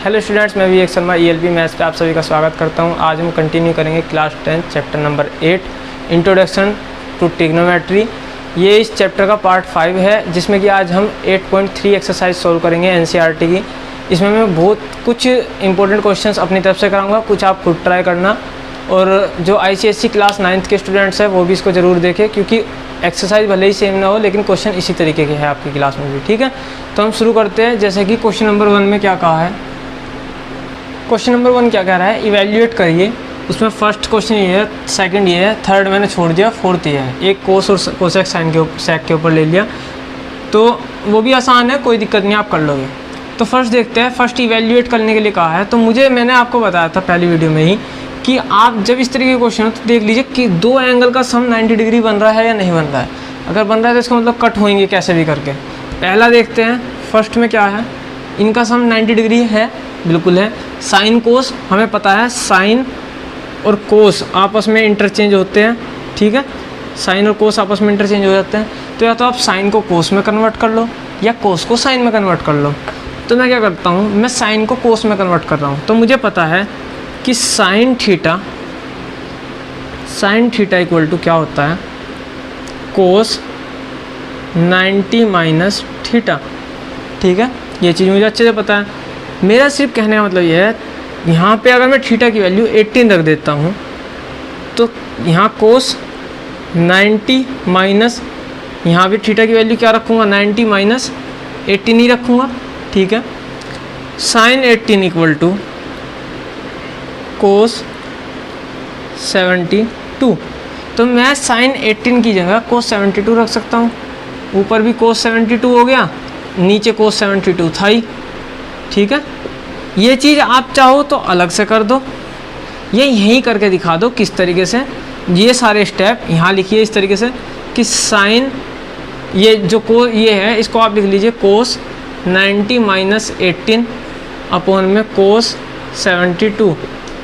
Hello students, मैं Vivek Sharma ELP maths पे आप सभी का स्वागत करता हूं। आज हम कंटिन्यू करेंगे class 10 chapter number 8 introduction to trigonometry. ये इस चैप्टर का पार्ट 5 है, जिसमें कि आज हम 8.3 एक्सरसाइज सोल्व करेंगे NCERT की। इसमें मैं बहुत कुछ इंपॉर्टेंट क्वेश्चंस अपनी तरफ से कराऊंगा, कुछ आप खुद ट्राई करना। और जो ICSE क्लास 9th के स्टूडेंट्स हैं वो भी इसको ज़रूर देखें, क्योंकि एक्सरसाइज भले ही सेम ना हो लेकिन क्वेश्चन इसी तरीके के हैं आपकी क्लास में भी। ठीक है, तो हम शुरू करते हैं। जैसे कि क्वेश्चन नंबर 1 में क्या कहा है। क्वेश्चन नंबर 1 क्या कह रहा है, इवैल्यूएट करिए। उसमें फर्स्ट क्वेश्चन ये है, सेकंड ये है, थर्ड मैंने छोड़ दिया, फोर्थ ये है। एक कोस और कोसेक साइन के सेक के ऊपर ले लिया, तो वो भी आसान है, कोई दिक्कत नहीं, आप कर लोगे। तो फर्स्ट देखते हैं। फर्स्ट इवैल्यूएट करने के लिए कहा है, तो मैंने आपको बताया था पहली वीडियो में ही कि आप जब इस तरीके के क्वेश्चन हो तो देख लीजिए कि दो एंगल का सम 90 डिग्री बन रहा है या नहीं बन रहा है। अगर बन रहा है तो इसका मतलब कट होंगे कैसे भी करके। पहला देखते हैं, फर्स्ट में क्या है, इनका सम 90 डिग्री है, बिल्कुल है। साइन कोस हमें पता है, साइन और कोस आपस में इंटरचेंज होते हैं। ठीक है, साइन और कोस आपस में इंटरचेंज हो जाते हैं। तो या तो आप साइन को कोस में कन्वर्ट कर लो या कोस को साइन में कन्वर्ट कर लो। तो मैं क्या करता हूँ, मैं साइन को कोस में कन्वर्ट कर रहा हूँ। तो मुझे पता है कि साइन थीटा इक्वल टू क्या होता है, कोस 90 माइनस थीटा। ठीक है, ये चीज़ मुझे अच्छे से पता है। मेरा सिर्फ कहने का मतलब ये है, यहाँ पे अगर मैं थीटा की वैल्यू 18 रख देता हूँ तो यहाँ कोस 90 माइनस, यहाँ भी थीटा की वैल्यू क्या रखूँगा, 90 माइनस 18 ही रखूँगा। ठीक है, साइन 18 इक्वल टू कोस 72। तो मैं साइन 18 की जगह कोस 72 रख सकता हूँ। ऊपर भी कोस 72 हो गया, नीचे कोस 72 था ही। ठीक है, ये चीज़ आप चाहो तो अलग से कर दो, ये यहीं करके दिखा दो किस तरीके से। ये सारे स्टेप यहाँ लिखिए इस तरीके से कि साइन, ये जो ये है इसको आप लिख लीजिए कोस 90 माइनस 18 अपॉन में कोस 72।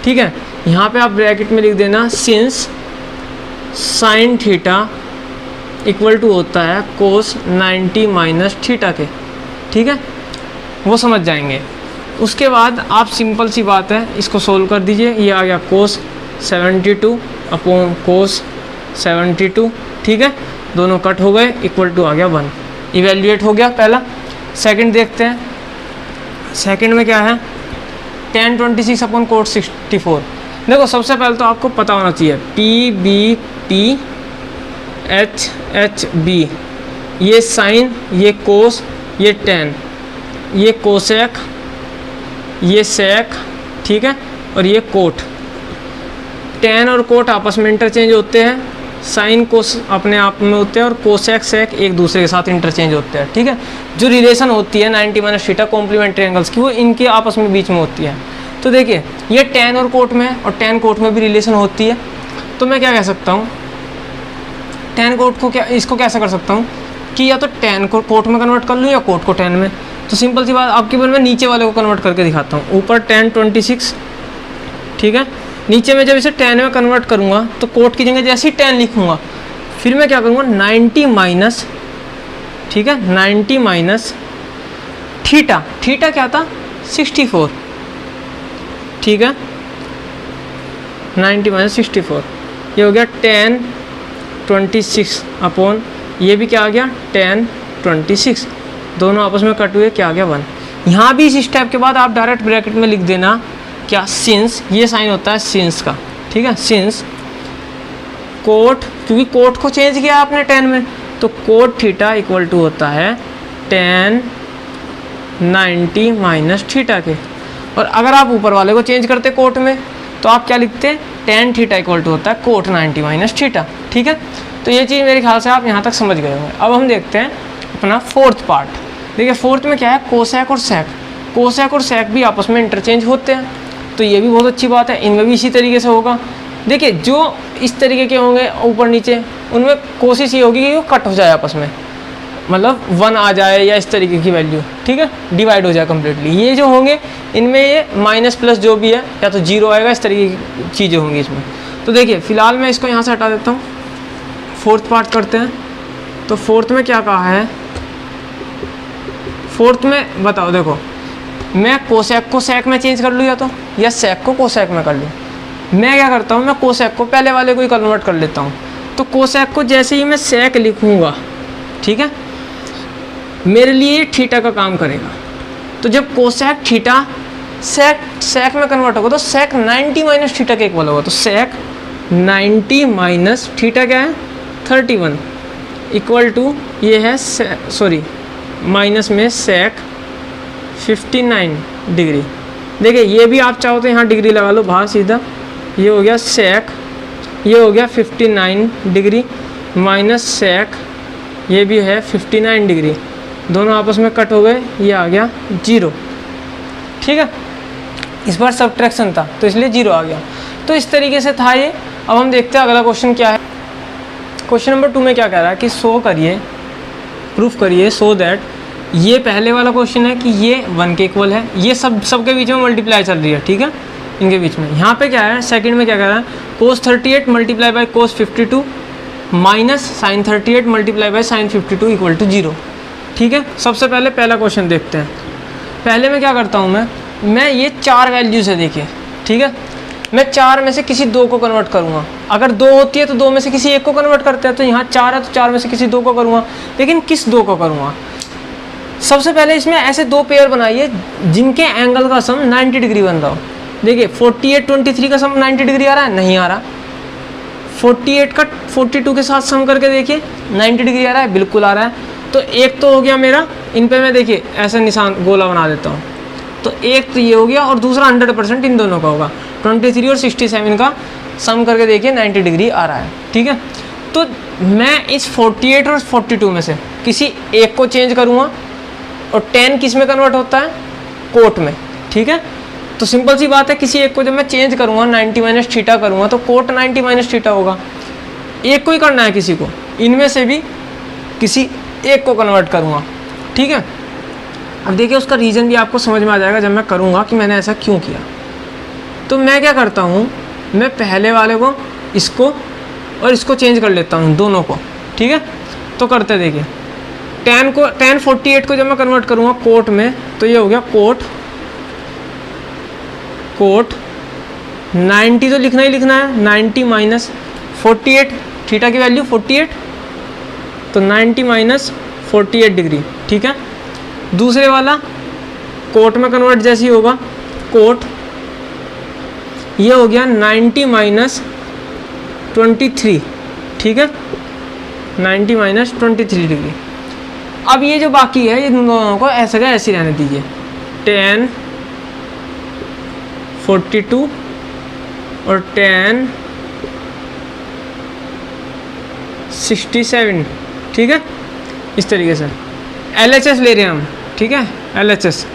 ठीक है, यहाँ पे आप ब्रैकेट में लिख देना since sine theta equal to होता है कोस 90 माइनस थीटा के। ठीक है, वो समझ जाएंगे। उसके बाद आप सिंपल सी बात है, इसको सोल्व कर दीजिए। ये आ गया कोस 72 अपॉन कोस 72। ठीक है, दोनों कट हो गए, इक्वल टू आ गया 1। इवैल्यूएट हो गया पहला। सेकंड देखते हैं। सेकंड में क्या है, tan 26 अपॉन कोट 64। देखो सबसे पहले तो आपको पता होना चाहिए PB HB, ये साइन, ये कोस, ये tan, ये कोसेक, ये सेक। ठीक है, और ये कोट। tan और कोट आपस में इंटरचेंज होते हैं, साइन कोस अपने आप में होते हैं और कोसेक सेक एक दूसरे के साथ इंटरचेंज होते हैं। ठीक है, जो रिलेशन होती है 90 माइनस थीटा कॉम्प्लीमेंट्री एंगल्स की, वो इनके आपस में बीच में होती है। तो देखिए ये tan और कोट में और tan कोट में भी रिलेशन होती है। तो मैं क्या कह सकता हूँ, tan कोट को क्या, इसको कैसे कर सकता हूँ कि या तो tan को कोट में कन्वर्ट कर लूँ या कोट को tan में। तो सिंपल सी बात, आपकी बार मैं नीचे वाले को कन्वर्ट करके दिखाता हूँ। ऊपर tan 26, ठीक है, नीचे में जब इसे tan में कन्वर्ट करूँगा तो कोट की जगह जैसे ही tan लिखूँगा, फिर मैं क्या करूँगा 90 माइनस, ठीक है, 90 माइनस थीटा। थीटा क्या था, 64। ठीक है, 90 माइनस 64, ये हो गया tan 26 अपॉन, ये भी क्या आ गया tan 26। दोनों आपस में कट हुए, क्या आ गया 1। यहाँ भी इस स्टेप के बाद आप डायरेक्ट ब्रैकेट में लिख देना क्या, सिंस, ये साइन होता है सिंस का। ठीक है, सिंस कोट, क्योंकि कोट को चेंज किया आपने tan में, तो कोट थीटा इक्वल टू होता है tan 90 माइनस थीटा के। और अगर आप ऊपर वाले को चेंज करते कोट में तो आप क्या लिखते, tan थीटा इक्वल टू होता है कोट 90 माइनस थीटा। ठीक है, तो ये चीज़ मेरे ख्याल से आप यहाँ तक समझ गए होंगे। अब हम देखते हैं अपना फोर्थ पार्ट। देखिए फोर्थ में क्या है, कोसेक और सेक। कोसेक और सेक भी आपस में इंटरचेंज होते हैं, तो ये भी बहुत अच्छी बात है। इनमें भी इसी तरीके से होगा। देखिए जो इस तरीके के होंगे ऊपर नीचे, उनमें कोशिश ये होगी कि वो कट हो जाए आपस में, मतलब 1 आ जाए या इस तरीके की वैल्यू, ठीक है, डिवाइड हो जाए कम्प्लीटली। ये जो होंगे इनमें ये माइनस प्लस जो भी है या तो 0 आएगा, इस तरीके की चीज़ें होंगी इसमें। तो देखिए फिलहाल मैं इसको यहाँ से हटा देता हूँ। फोर्थ पार्ट करते हैं। तो फोर्थ में क्या कहा है, फोर्थ में बताओ, देखो मैं कोसेक को सेक में चेंज कर लूँ या सेक को कोसेक में कर लूँ। मैं क्या करता हूँ, मैं कोसेक को पहले वाले को ही कन्वर्ट कर लेता हूँ। तो कोसेक को जैसे ही मैं सेक लिखूँगा, ठीक है, मेरे लिए थीटा का काम करेगा। तो जब कोसेक थीटा सेक में कन्वर्ट होगा तो सेक 90 माइनस थीटा के इक्वल होगा। तो सेक 90 माइनस थीटा क्या है 31 इक्वल टू ये है माइनस में सेक 59 डिग्री। देखिए ये भी आप चाहो तो यहाँ डिग्री लगा लो बाहर सीधा, ये हो गया सेक, ये हो गया 59 डिग्री माइनस सेक, ये भी है 59 डिग्री, दोनों आपस में कट हो गए, ये आ गया 0। ठीक है, इस बार सब्ट्रैक्शन था तो इसलिए 0 आ गया। तो इस तरीके से था ये। अब हम देखते हैं अगला क्वेश्चन क्या है। क्वेश्चन नंबर 2 में क्या कह रहा है कि शो करिए, प्रूफ करिए सो दैट, ये पहले वाला क्वेश्चन है कि ये 1 के इक्वल है, ये सबके बीच में मल्टीप्लाई चल रही है, ठीक है, इनके बीच में। यहाँ पे क्या है सेकंड में क्या कह रहा है, cos 38 multiply by cos 52 minus sine 38 multiply by sine 52 equal to 0। ठीक है, सबसे पहले पहला क्वेश्चन देखते हैं। पहले मैं क्या करता हूँ, मैं ये 4 वैल्यूज है देखिए, ठीक है, मैं 4 में से किसी 2 को कन्वर्ट करूँगा। अगर 2 होती है तो 2 में से किसी 1 को कन्वर्ट करते हैं, तो यहाँ 4 है तो 4 में से किसी 2 को करूँगा। लेकिन किस 2 को करूँगा, सबसे पहले इसमें ऐसे 2 पेयर बनाइए जिनके एंगल का सम 90 डिग्री बन रहा हो। देखिए 48 23 का सम 90 डिग्री आ रहा है, नहीं आ रहा। 48 का 42 के साथ सम करके देखिए 90 डिग्री आ रहा है, बिल्कुल आ रहा है। तो एक तो हो गया मेरा, इन पे मैं देखिए ऐसा निशान गोला बना देता हूँ, तो एक तो ये हो गया और दूसरा 100% इन दोनों का होगा। 23 और 67 का सम करके देखिए 90 डिग्री आ रहा है। ठीक है, तो मैं इस 48 और 42 में से किसी एक को चेंज करूँगा, और 10 किस में कन्वर्ट होता है, कोट में। ठीक है, तो सिंपल सी बात है, किसी एक को जब मैं चेंज करूँगा 90 माइनस थीटा करूँगा तो कोट 90 माइनस थीटा होगा। एक को ही करना है किसी को, इनमें से भी किसी एक को कन्वर्ट करूँगा। ठीक है, अब देखिए उसका रीज़न भी आपको समझ में आ जाएगा जब मैं करूँगा कि मैंने ऐसा क्यों किया। तो मैं क्या करता हूँ, मैं पहले वाले को इसको और इसको चेंज कर लेता हूँ, दोनों को। ठीक है, तो करते देखिए, 10 48 को जब मैं कन्वर्ट करूँगा कोट में, तो ये हो गया कोट 90 तो लिखना ही लिखना है, 90 माइनस 48, थीटा की वैल्यू 48, तो 90 माइनस 48 डिग्री। ठीक है, दूसरे वाला कोट में कन्वर्ट जैसे ही होगा, कोट ये हो गया 90 माइनस 23। ठीक है, 90 माइनस 23 डिग्री। अब ये जो बाकी है ये दोनों को ऐसे का ऐसे रहने दीजिए, 10 42 और 10 67। ठीक है, इस तरीके से LHS ले रहे हैं हम। ठीक है,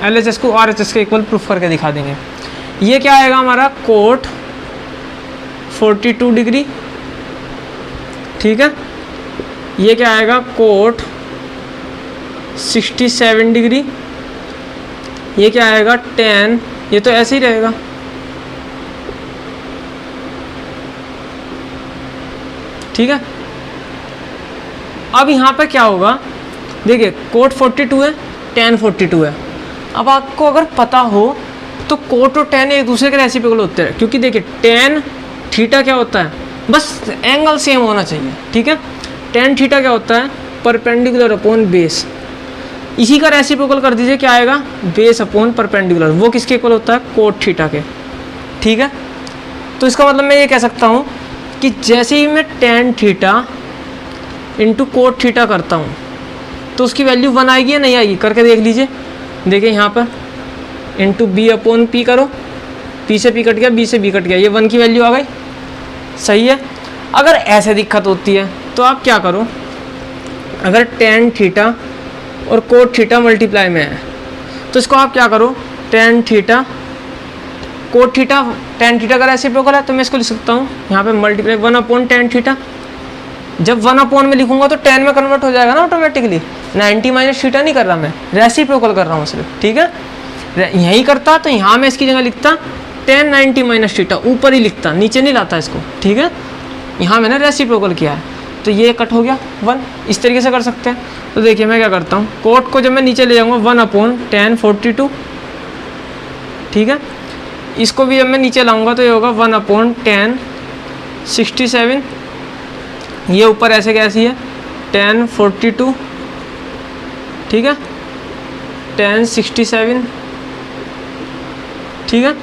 LHS को RHS के इक्वल प्रूफ करके दिखा देंगे। ये क्या आएगा हमारा, कोट 42 डिग्री। ठीक है, ये क्या आएगा, कोट 67 डिग्री। ये क्या आएगा, 10, ये तो ऐसे ही रहेगा। ठीक है, अब यहाँ पे क्या होगा, देखिए कोट 42 है, 10 42 है। अब आपको अगर पता हो तो कोट और 10 एक दूसरे के रेसिप्रोकल होते हैं, क्योंकि देखिए 10 थीटा क्या होता है, बस एंगल सेम होना चाहिए। ठीक है, 10 थीटा क्या होता है, परपेंडिकुलर अपॉन बेस। इसी का रेसिप्रोकल कर दीजिए, क्या आएगा, बेस अपॉन परपेंडिकुलर। वो किसके इक्वल होता है, कोट थीटा के। ठीक है, तो इसका मतलब मैं ये कह सकता हूँ कि जैसे ही मैं 10 थीटा इंटू कोट थीटा करता हूँ तो उसकी वैल्यू 1 आएगी या नहीं आएगी, करके देख लीजिए। देखिए यहाँ पर इंटू बी अपॉन पी करो, पी से पी कट गया, बी से बी कट गया, ये 1 की वैल्यू आ गई। सही है, अगर ऐसे दिक्कत होती है तो आप क्या करो, अगर 10 थीटा और कोट थीटा मल्टीप्लाई में है तो इसको आप क्या करो, 10 थीटा कोट थीटा, 10 थीटा का रेसिप्रोकल है तो मैं इसको लिख सकता हूँ यहाँ पे मल्टीप्लाई 1 अपॉन 10 थीटा। जब 1 अपॉन में लिखूंगा तो 10 में कन्वर्ट हो जाएगा ना ऑटोमेटिकली। 90 माइनस थीटा नहीं कर रहा मैं, रेसिप्रोकल कर रहा हूँ सिर्फ। ठीक है, यही करता तो यहाँ मैं इसकी जगह लिखता 10 90 माइनस थीटा, ऊपर ही लिखता, नीचे नहीं लाता इसको। ठीक है, यहाँ मैंने रेसिप्रोकल किया है तो ये कट हो गया 1। इस तरीके से कर सकते हैं। तो देखिए मैं क्या करता हूँ, कोट को जब मैं नीचे ले जाऊँगा 1 अपॉन 10 42 ठीक है। इसको भी अब मैं नीचे लाऊंगा तो ये होगा 1/10 67, ये ऊपर ऐसे कैसी है 10 42, ठीक है 10 67, ठीक है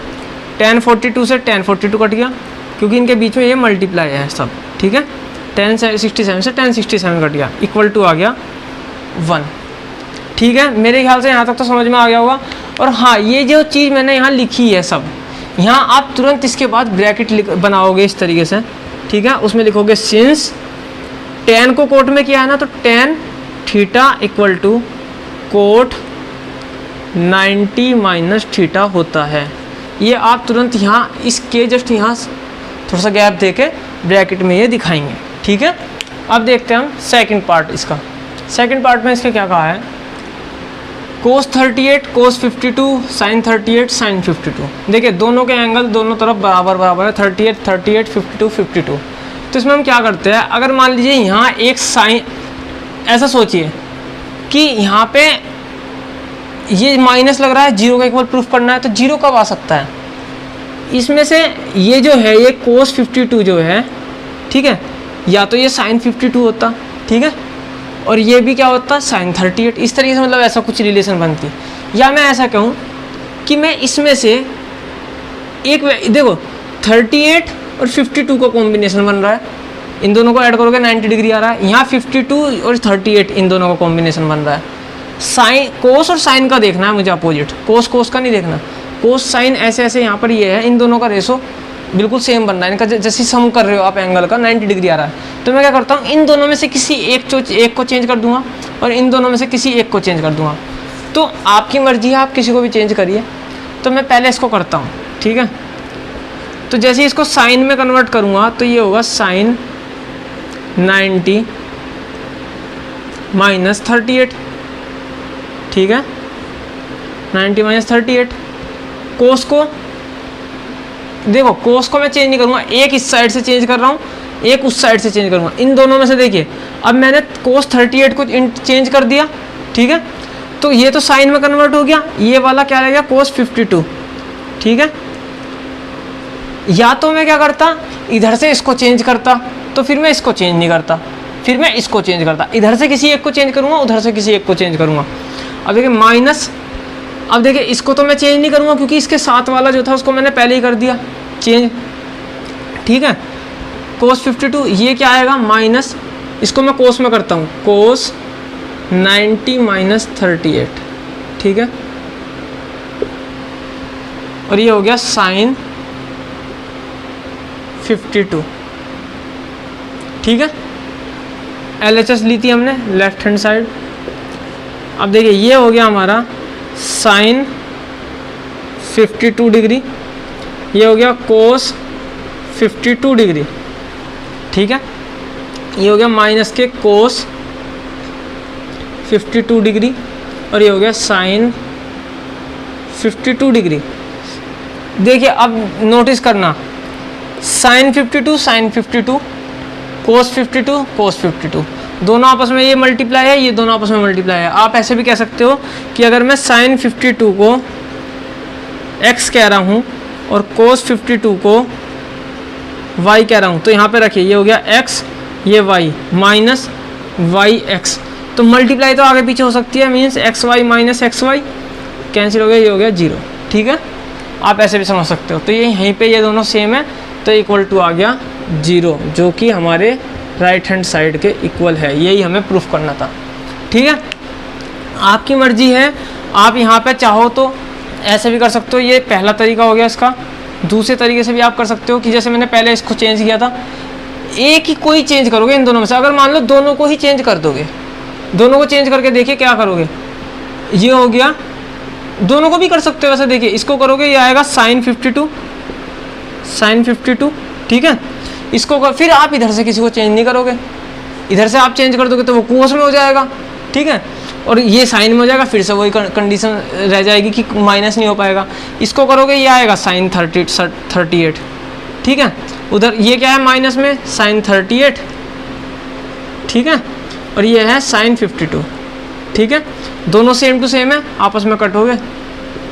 10 42 से 10 42 कट गया क्योंकि इनके बीच में ये मल्टीप्लाई है सब, ठीक है 10 67 से 10 67 कट गया, इक्वल टू आ गया 1। ठीक है, मेरे ख्याल से यहाँ तक तो समझ में आ गया होगा। और हाँ, ये जो चीज़ मैंने यहाँ लिखी है सब, यहाँ आप तुरंत इसके बाद ब्रैकेट बनाओगे इस तरीके से, ठीक है। उसमें लिखोगे सिंस tan को कोट में किया है ना, तो tan theta equal to cot 90 minus theta होता है। ये आप तुरंत यहाँ इसके जस्ट यहाँ थोड़ा सा गैप देके ब्रैकेट में ये दिखाएंगे, ठीक है। अब देखते हैं हम सेकंड पार्ट इसका। सेकंड पार्ट में इसका क्या कहा है, cos 38 cos 52 sin 38 sin 52। देखिए दोनों के एंगल दोनों तरफ बराबर बराबर है, 38 38 52 52। तो इसमें हम क्या करते हैं, अगर मान लीजिए यहाँ एक साइन, ऐसा सोचिए कि यहाँ पे ये माइनस लग रहा है, जीरो का इक्वल प्रूफ करना है, तो जीरो कब आ सकता है, इसमें से ये जो है ये cos 52 जो है, ठीक है, या तो ये sin 52 होता, ठीक है, और ये भी क्या होता है sin 38। इस तरीके से मतलब ऐसा कुछ रिलेशन बनती। या मैं ऐसा कहूँ कि मैं इसमें से एक, देखो 38 और 52 का कॉम्बिनेशन बन रहा है, इन दोनों को ऐड करोगे 90 डिग्री आ रहा है। यहाँ 52 और 38 इन दोनों का कॉम्बिनेशन बन रहा है। साइन कोस और साइन का देखना है मुझे अपोजिट, कोस कोस का नहीं देखना। कोस साइन ऐसे ऐसे यहाँ पर ये है, इन दोनों का रेशो बिल्कुल सेम बन रहा है, इनका जैसे सम कर रहे हो आप एंगल का 90 डिग्री आ रहा है। तो मैं क्या करता हूँ, इन दोनों में से किसी एक को चेंज कर दूंगा और इन दोनों में से किसी एक को चेंज कर दूंगा। तो आपकी मर्जी है, आप किसी को भी चेंज करिए। तो मैं पहले इसको करता हूँ, ठीक है। तो जैसे इसको साइन में कन्वर्ट करूँगा तो ये होगा साइन 90 माइनस 38, ठीक है 90 माइनस 38। कोस को देखो, कोस को मैं चेंज नहीं करूँगा, एक इस साइड से चेंज कर रहा हूँ, एक उस साइड से चेंज करूँगा। इन दोनों में से देखिए, अब मैंने कोस 38 को चेंज कर दिया, ठीक है, तो ये तो साइन में कन्वर्ट हो गया, ये वाला क्या रहेगा कोस 52, ठीक है। या तो मैं क्या करता, इधर से इसको चेंज करता, तो फिर मैं इसको चेंज नहीं करता, फिर मैं इसको चेंज करता, इधर से किसी एक को चेंज करूँगा, उधर से किसी एक को चेंज करूँगा। अब देखिए माइनस, अब देखिए इसको तो मैं चेंज नहीं करूँगा क्योंकि इसके साथ वाला जो था उसको मैंने पहले ही कर दिया चेंज, ठीक है। कोस 52 ये क्या आएगा माइनस, इसको मैं कोस में करता हूँ, कोस 90 माइनस 38, ठीक है। और ये हो गया साइन 52, ठीक है। LHS ली थी हमने लेफ्ट हैंड साइड। अब देखिए ये हो गया हमारा साइन 52 डिग्री, ये हो गया कोस 52 डिग्री, ठीक है। ये हो गया माइनस के कोस 52 डिग्री और ये हो गया साइन 52 डिग्री। देखिए अब नोटिस करना, साइन 52 साइन 52, कोस 52 कोस 52, दोनों आपस में ये मल्टीप्लाई है, ये दोनों आपस में मल्टीप्लाई है। आप ऐसे भी कह सकते हो कि अगर मैं साइन 52 को x कह रहा हूँ और कोस 52 को y कह रहा हूँ, तो यहाँ पे रखिए ये हो गया x, ये y माइनस वाई एक्स, तो मल्टीप्लाई तो आगे पीछे हो सकती है, means x y minus x y cancel हो गया, ये हो गया 0, ठीक है। आप ऐसे भी समझ सकते हो। तो ये यहीं पे ये दोनों सेम है, तो इक्वल टू आ गया 0, जो कि हमारे राइट हैंड साइड के इक्वल है। यही हमें प्रूफ करना था, ठीक है। आपकी मर्जी है, आप यहाँ पे चाहो तो ऐसे भी कर सकते हो, ये पहला तरीका हो गया इसका। दूसरे तरीके से भी आप कर सकते हो कि जैसे मैंने पहले इसको चेंज किया था, एक ही कोई चेंज करोगे इन दोनों में से। अगर मान लो दोनों को ही चेंज कर दोगे, दोनों को चेंज करके देखिए क्या करोगे। ये हो गया, दोनों को भी कर सकते हो वैसे। देखिए इसको करोगे, ये आएगा साइन 52 साइन 52, ठीक है। इसको फिर आप इधर से किसी को चेंज नहीं करोगे, इधर से आप चेंज कर दोगे तो वो कोस में हो जाएगा, ठीक है। और ये साइन में हो जाएगा, फिर से वही कंडीशन रह जाएगी कि माइनस नहीं हो पाएगा। इसको करोगे, ये आएगा साइन 38, ठीक है। उधर ये क्या है माइनस में, साइन 38, ठीक है। और ये है साइन 52, ठीक है। दोनों सेम टू सेम है, आपस में कट हो गए।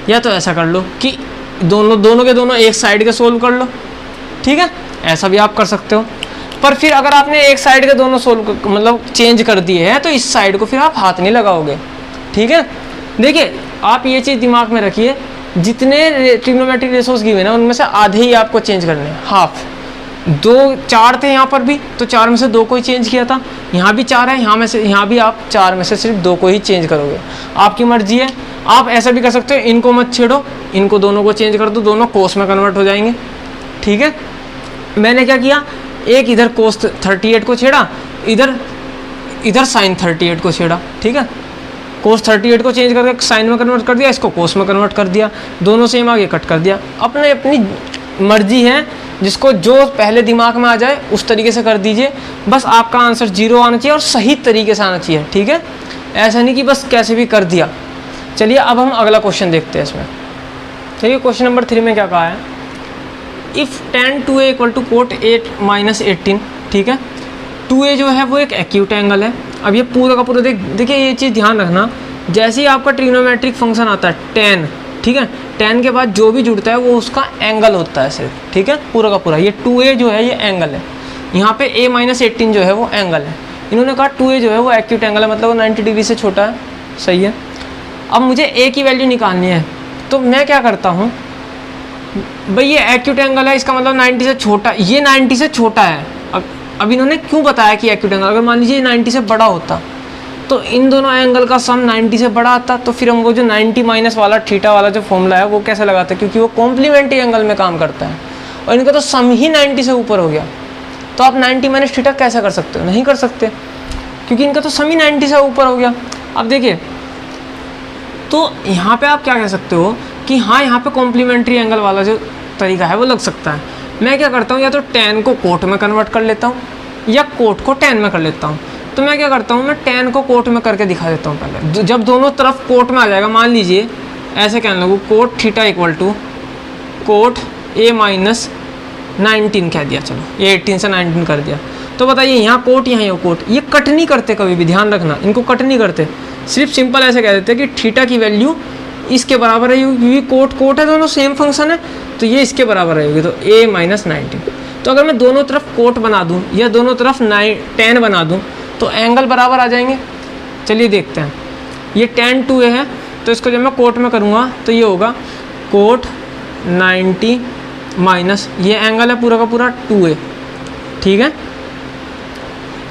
या तो ऐसा कर लो कि दोनों के दोनों एक साइड के सोल्व कर लो, ठीक है, ऐसा भी आप कर सकते हो। पर फिर अगर आपने एक साइड के दोनों सोल्व मतलब चेंज कर दिए हैं तो इस साइड को फिर आप हाथ नहीं लगाओगे, ठीक है। देखिए आप ये चीज़ दिमाग में रखिए, जितने ट्रिग्नोमेट्रिक रेशोज गिवन है उनमें से आधे ही आपको चेंज करने हैं, हाफ। 4 थे यहाँ पर भी, तो 4 में से 2 को ही चेंज किया था, यहाँ भी 4 है, यहाँ भी आप 4 में से सिर्फ 2 को ही चेंज करोगे, आपकी मर्जी है। आप ऐसा भी कर सकते हो, इनको मत छेड़ो, इनको दोनों को चेंज कर दो, दोनों कोस में कन्वर्ट हो जाएंगे, ठीक है। मैंने क्या किया, एक इधर कोस 38 को छेड़ा, इधर साइन 38 को छेड़ा, ठीक है। कोस 38 को चेंज करके साइन में कन्वर्ट कर दिया, इसको कोस में कन्वर्ट कर दिया, दोनों सेम आगे कट कर दिया। अपनी मर्जी है, जिसको जो पहले दिमाग में आ जाए उस तरीके से कर दीजिए, बस आपका आंसर 0 आना चाहिए और सही तरीके से आना चाहिए, ठीक है। ऐसा नहीं कि बस कैसे भी कर दिया। चलिए अब हम अगला क्वेश्चन देखते हैं इसमें। चलिए क्वेश्चन नंबर 3 में क्या कहा है, if tan 2a equal to cot 8 - 18, ठीक है। 2a जो है वो एक एक्यूट एंगल है। अब ये पूरा का पूरा देखिए ये चीज़ ध्यान रखना, जैसे ही आपका ट्रिग्नोमेट्रिक फंक्शन आता है tan, ठीक है, tan के बाद जो भी जुड़ता है वो उसका एंगल होता है सिर्फ, ठीक है, पूरा का पूरा। ये 2a जो है ये एंगल है, यहाँ पे a - 18 जो है वो एंगल है। इन्होंने कहा 2a जो है वो एक्यूट एंगल है, मतलब वो 90 डिग्री से छोटा है, सही है। अब मुझे a की वैल्यू निकालनी है, तो मैं क्या करता हूँ भाई, ये एक्यूट एंगल है, इसका मतलब 90 से छोटा, ये 90 से छोटा है। अब इन्होंने क्यों बताया कि एक्यूट एंगल, अगर मान लीजिए 90 से बड़ा होता तो इन दोनों एंगल का सम 90 से बड़ा आता, तो फिर हम वो जो 90 माइनस वाला थीटा वाला जो फॉर्मूला है वो कैसे लगाते, क्योंकि वो कॉम्प्लीमेंट्री एंगल में काम करता है और इनका तो सम ही 90 से ऊपर हो गया। तो आप 90 माइनस थीटा कैसे कर सकते हो, नहीं कर सकते, क्योंकि इनका तो सम ही 90 से ऊपर हो गया। अब देखिए, तो यहाँ पे आप क्या कह सकते हो कि हाँ यहाँ पे कॉम्प्लीमेंट्री एंगल वाला जो तरीका है वो लग सकता है। मैं क्या करता हूँ, या तो tan को कोट में कन्वर्ट कर लेता हूँ या कोट को tan में कर लेता हूँ। तो मैं क्या करता हूँ, मैं tan को कोट में करके दिखा देता हूँ पहले। जब दोनों तरफ कोट में आ जाएगा, मान लीजिए ऐसे कहने लगूँ, cot theta equal to cot a - 19 कह दिया, चलो ये 18 से 19 कर दिया, तो बताइए यहाँ कोट यहाँ कोट, ये कट नहीं करते कभी भी, ध्यान रखना, इनको कट नहीं करते, सिर्फ सिंपल ऐसे कह देते हैं कि थीटा की वैल्यू इसके बराबर है, क्योंकि कोट है, दोनों सेम फंक्शन है, तो ये इसके बराबर रहेगी, तो a - 19। तो अगर मैं दोनों तरफ कोट बना दूं या दोनों तरफ tan बना दूं तो एंगल बराबर आ जाएंगे। चलिए देखते हैं, ये tan 2a है, तो इसको जब मैं कोट में करूँगा तो ये होगा कोट 90 माइनस ये एंगल है पूरा का पूरा 2a, ठीक है।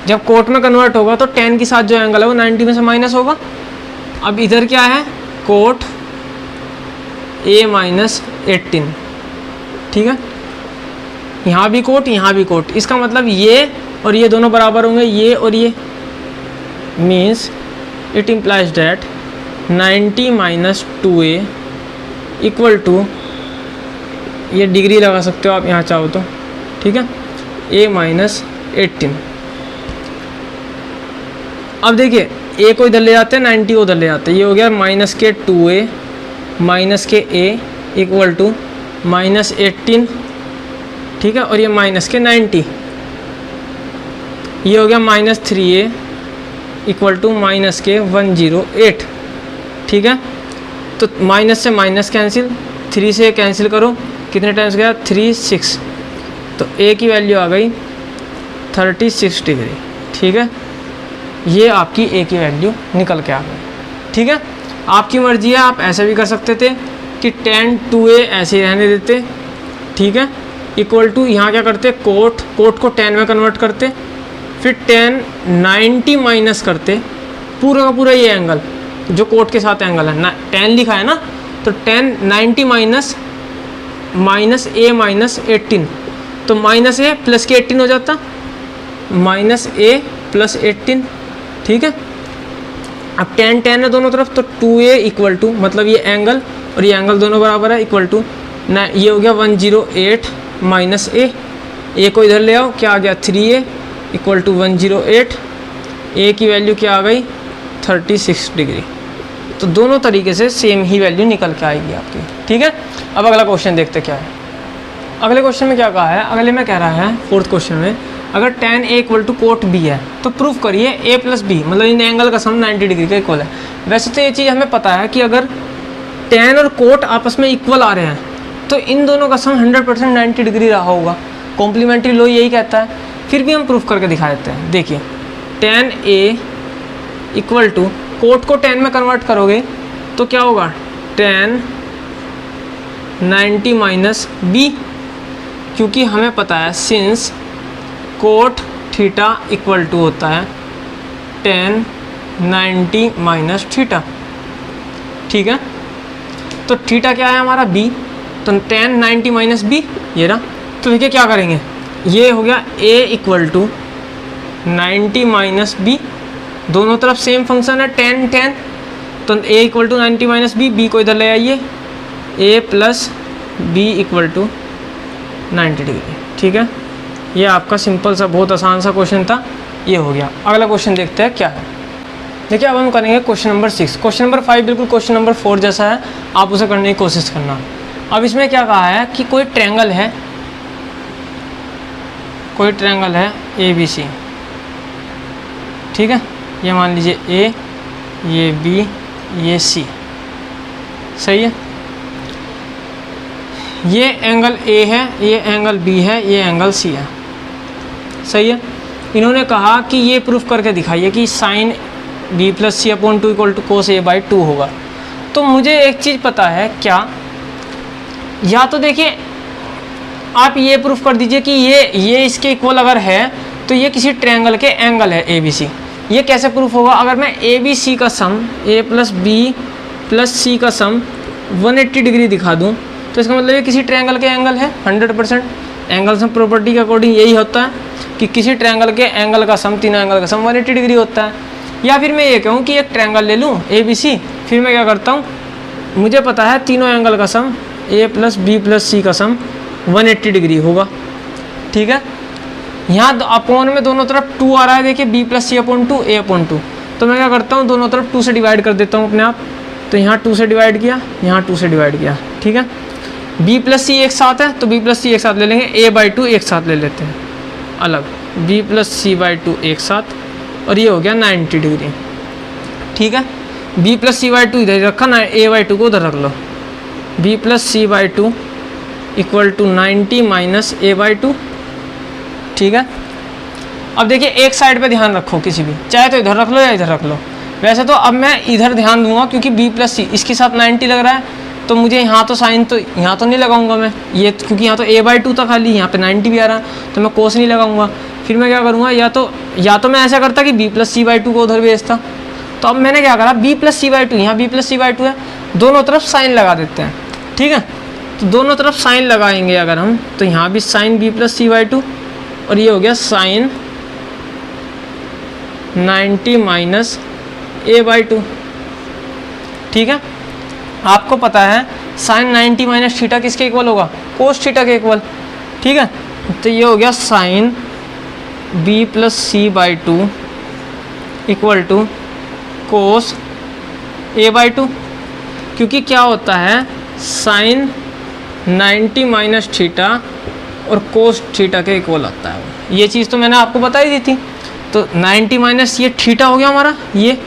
जब कोट में कन्वर्ट होगा तो tan के साथ जो एंगल है वो 90 में से माइनस होगा। अब इधर क्या है, कोट a - 18, ठीक है, यहाँ भी कोट यहाँ भी कोट, इसका मतलब ये और ये दोनों बराबर होंगे, ये और ये, means it implies that 90 minus 2a equal to, ये डिग्री लगा सकते हो आप यहाँ चाहो तो, ठीक है, a - 18। अब देखिए a को इधर ले जाते हैं, 90 को उधर ले जाते हैं, ये हो गया माइनस के 2a माइनस के a इक्वल टू -18, ठीक है, और ये माइनस के 90, ये हो गया -3a इक्वल टू माइनस के 108, ठीक है। तो माइनस से माइनस कैंसिल, 3 से कैंसिल करो, कितने टाइम्स गया 3 6, तो a की वैल्यू आ गई 36 डिग्री, ठीक है। ये आपकी a की वैल्यू निकल के आ गई, ठीक है। आपकी मर्जी है, आप ऐसे भी कर सकते थे कि tan 2a ऐसे ही रहने देते, ठीक है, इक्वल टू यहाँ क्या करते, कोट को tan में कन्वर्ट करते, फिर tan 90 माइनस करते, पूरा का पूरा ये एंगल जो कोट के साथ एंगल है ना, tan लिखा है ना, तो tan 90 माइनस a - 18, तो माइनस a प्लस के 18 हो जाता, -a + 18, ठीक है। अब tan है दोनों तरफ, तो 2a इक्वल टू, मतलब ये एंगल और ये एंगल दोनों बराबर है, इक्वल टू ये हो गया 108 माइनस a को इधर ले आओ, क्या आ गया 3a इक्वल टू 108, a की वैल्यू क्या आ गई 36 डिग्री। तो दोनों तरीके से सेम ही वैल्यू निकल के आएगी आपकी, ठीक है। अब अगला क्वेश्चन देखते क्या है। अगले क्वेश्चन में क्या कहा है, अगले में कह रहा है 4th क्वेश्चन में, अगर tan a equal to cot b है तो प्रूफ करिए a + b, मतलब इन एंगल का सम 90 डिग्री का इक्वल है। वैसे तो ये चीज़ हमें पता है कि अगर tan और कोट आपस में इक्वल आ रहे हैं तो इन दोनों का सम 100% 90 डिग्री रहा होगा। कॉम्प्लीमेंट्री लॉ यही कहता है। फिर भी हम प्रूफ करके दिखा देते हैं। देखिए tan A equal to, cot को tan में कन्वर्ट करोगे तो क्या होगा, tan 90 माइनस बी, क्योंकि हमें पता है since cot theta equal to होता है tan 90 माइनस थीटा। ठीक है, तो थीटा क्या है हमारा b, तो tan 90 माइनस बी ये रहा। तो देखिए क्या करेंगे, ये हो गया a equal to 90 minus b, दोनों तरफ सेम फंक्शन है tan, तो a equal to 90 minus b को इधर ले आइए, a plus b equal to 90 degree. ठीक है, ये आपका सिंपल सा बहुत आसान सा क्वेश्चन था, ये हो गया। अगला क्वेश्चन देखते हैं क्या है। देखिए अब हम करेंगे क्वेश्चन नंबर 6। क्वेश्चन नंबर 5 बिल्कुल क्वेश्चन नंबर 4 जैसा है, आप उसे करने की कोशिश करना। अब इसमें क्या कहा है कि कोई ट्रायंगल है, कोई ट्रायंगल है ABC। ठीक है, ये मान लीजिए A, ये B, ये C, सही है। ये एंगल A है, ये एंगल B है, ये एंगल C है, सही है। इन्होंने कहा कि ये प्रूफ करके दिखाइए कि sine B plus C upon 2 equal to cos A by 2 होगा। तो मुझे एक चीज़ पता है क्या, या तो देखिए आप ये प्रूफ कर दीजिए कि ये इसके इक्वल अगर है तो ये किसी ट्रायंगल के एंगल है ABC। ये कैसे प्रूफ होगा, अगर मैं ABC का सम A plus B plus C का सम 180 डिग्री दिखा दूँ तो इसका मतलब ये किसी ट्रायंगल के एंगल है 100%। एंगल सम प्रॉपर्टी के अकॉर्डिंग यही होता है कि किसी ट्रायंगल के एंगल का सम, तीनों एंगल का सम 180 डिग्री होता है। या फिर मैं ये कहूँ कि एक ट्रायंगल ले लूँ ABC, फिर मैं क्या करता हूँ, मुझे पता है तीनों एंगल का सम A plus B plus C का सम 180 डिग्री होगा। ठीक है, यहाँ अपॉन में दोनों तरफ 2 आ रहा है, देखिए B plus C upon 2 A upon 2, तो मैं क्या करता हूँ दोनों तरफ 2 से डिवाइड कर देता हूँ अपने आप। तो यहाँ 2 से डिवाइड किया, यहाँ 2 से डिवाइड किया। ठीक है, B प्लस C एक साथ है तो B प्लस C एक साथ ले लेंगे, A बाई 2 एक साथ ले लेते हैं अलग, B प्लस C बाई 2 एक साथ, और ये हो गया 90 डिग्री। ठीक है, B प्लस C बाई 2 इधर रखा ना, A बाई 2 को उधर रख लो, B plus C by 2 equal to 90 minus A by 2। ठीक है, अब देखिए एक साइड पे ध्यान रखो किसी भी, चाहे तो इधर रख लो या इधर रख लो। वैसे तो अब मैं इधर ध्यान दूंगा क्योंकि B प्लस C इसके साथ 90 लग रहा है, तो मुझे यहाँ तो साइन तो यहाँ तो नहीं लगाऊंगा मैं ये, क्योंकि यहाँ तो A बाई 2 था खाली, यहाँ पे 90 भी आ रहा है तो मैं कोस नहीं लगाऊंगा। फिर मैं क्या करूँगा, या तो मैं ऐसा करता कि B प्लस C बाई 2 को उधर भेजता। तो अब मैंने क्या करा, B प्लस C बाई 2, यहाँ B प्लस C बाई 2 है, दोनों तरफ साइन लगा देते हैं। ठीक है, तो दोनों तरफ साइन लगाएंगे अगर हम, तो यहाँ भी sine B plus C by 2, और ये हो गया साइन 90 माइनस A बाई 2। ठीक है, आपको पता है साइन 90 माइनस थीटा किसके इक्वल होगा, कोस थीटा के इक्वल। ठीक है, तो ये हो गया sine B plus C by 2 equal to cos A by 2, क्योंकि क्या होता है साइन 90 माइनस थीटा और कोस थीटा के इक्वल होता है। ये चीज़ तो मैंने आपको बता ही दी थी। तो 90 माइनस ये थीटा हो गया हमारा ये,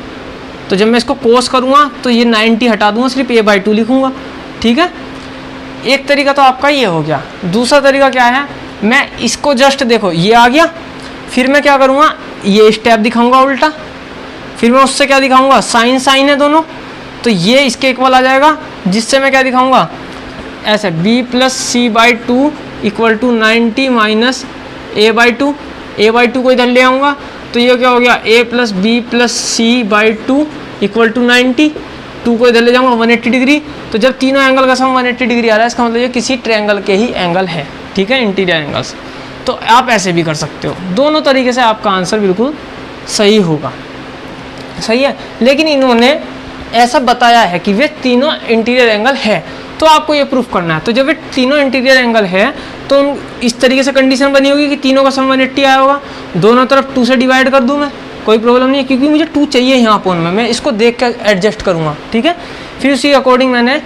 तो जब मैं इसको कोस करूँगा तो ये 90 हटा दूंगा, सिर्फ A बाई 2 लिखूँगा। ठीक है, एक तरीका तो आपका ये हो गया। दूसरा तरीका क्या है, मैं इसको जस्ट देखो ये आ गया, फिर मैं क्या करूँगा, ये स्टेप दिखाऊँगा उल्टा, फिर मैं उससे क्या दिखाऊँगा, साइन साइन है दोनों, तो ये इसके इक्वल आ जाएगा, जिससे मैं क्या दिखाऊँगा ऐसे B plus C by 2 equal to 90 minus A by 2, A by 2 को इधर ले आऊँगा तो ये क्या हो गया, A plus B plus C by 2 equal to 90, 2 को इधर ले जाऊँगा 180 डिग्री। तो जब तीनों एंगल का सम 180 डिग्री आ रहा है, इसका मतलब ये किसी ट्रायंगल के ही एंगल है। ठीक है, इंटीरियर एंगल्स। तो आप ऐसे भी कर सकते हो, दोनों तरीके से आपका आंसर बिल्कुल सही होगा। सही है, लेकिन इन्होंने ऐसा बताया है कि वे तीनों इंटीरियर एंगल है, तो आपको ये प्रूफ करना है। तो जब वे तीनों इंटीरियर एंगल है तो इस तरीके से कंडीशन बनी होगी कि तीनों का सम 180 आया होगा, दोनों तरफ 2 से डिवाइड कर दूं मैं, कोई प्रॉब्लम नहीं है, क्योंकि मुझे 2 चाहिए यहाँ अपॉन में, मैं इसको देख कर एडजस्ट करूँगा। ठीक है, फिर उसी अकॉर्डिंग मैंने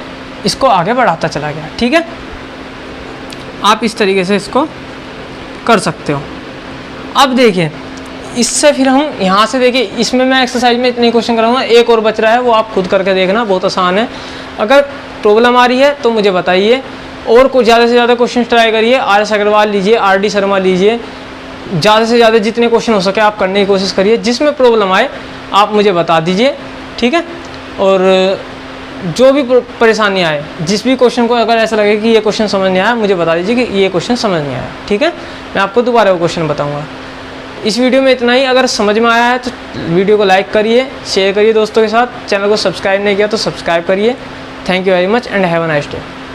इसको आगे बढ़ाता चला गया। ठीक है, आप इस तरीके से इसको कर सकते हो। अब देखिए इससे फिर हम यहाँ से देखिए, इसमें मैं एक्सरसाइज में इतने क्वेश्चन कराऊंगा, एक और बच रहा है वो आप खुद करके देखना, बहुत आसान है। अगर प्रॉब्लम आ रही है तो मुझे बताइए, और कुछ ज़्यादा से ज़्यादा क्वेश्चन ट्राई करिए। RS अग्रवाल लीजिए, RD शर्मा लीजिए, ज़्यादा से ज़्यादा जितने क्वेश्चन हो सके आप करने की कोशिश करिए। जिसमें प्रॉब्लम आए आप मुझे बता दीजिए, ठीक है। और जो भी परेशानी आए, जिस भी क्वेश्चन को अगर ऐसा लगे कि ये क्वेश्चन समझ नहीं आया, मुझे बता दीजिए कि ये क्वेश्चन समझ नहीं आया, ठीक है। मैं आपको दोबारा वो क्वेश्चन बताऊंगा। इस वीडियो में इतना ही। अगर समझ में आया है तो वीडियो को लाइक करिए, शेयर करिए दोस्तों के साथ। चैनल को सब्सक्राइब नहीं किया तो सब्सक्राइब करिए। Thank you very much and have a nice day.